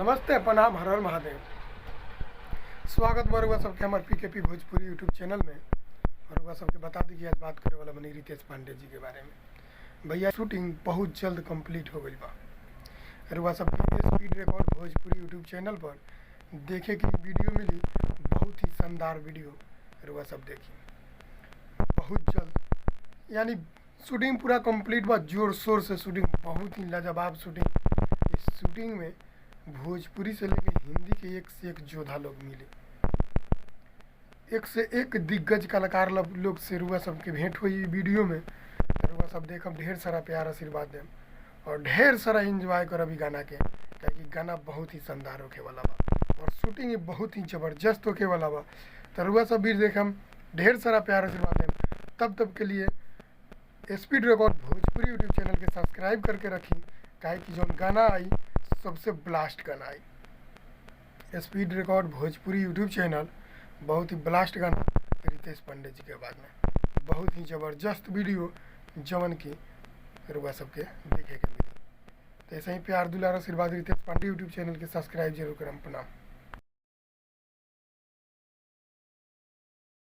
नमस्ते, प्रणाम, हर हर महादेव। स्वागत बरुआ सबके हमारे पीकेपी भोजपुरी यूट्यूब चैनल में। बरुआ सबके बता दी कि आज बात करे वाला बनी रितेश पांडे जी के बारे में। भैया शूटिंग बहुत जल्द कंप्लीट हो गई बा। बरुआ सबके speed record Bhojpuri YouTube channel पर देखे की वीडियो मिली, बहुत ही शानदार वीडियो। बरुआ सब देखी बहुत जल्द, यानी शूटिंग पूरा कंप्लीट बा, जोर शोर से शूटिंग, बहुत ही लाजवाब शूटिंग। इस शूटिंग में भोजपुरी से लेकर हिंदी के एक से एक जोधा लोग मिले, एक से एक दिग्गज कलाकार लोग से रुआ सबके भेंट हुई वीडियो में। रुआ सब देखम, ढेर सारा प्यार आशीर्वाद देम और ढेर सारा एंजॉय कर अभी गाना के, क्योंकि गाना बहुत ही शानदार होके वाला बा और शूटिंग बहुत ही ज़बरदस्त होके वाला बा। तो रुआ सब भी देखम, ढेर सारा प्यार आशीर्वाद देम। तब के लिए speed record Bhojpuri YouTube channel के सब्सक्राइब करके रखी, काहे कि जौन गाना आई सबसे ब्लास्ट गाना आई। Speed record Bhojpuri YouTube channel बहुत ही ब्लास्ट गाना रितेश पांडे जी के बाद में, बहुत ही ज़बरदस्त वीडियो जवन की रुआ सबके देखे के मिली। तो ऐसे ही प्यार दुलार आशीर्वाद रितेश पांडे यूट्यूब चैनल के सब्सक्राइब जरूर करम। प्रणाम।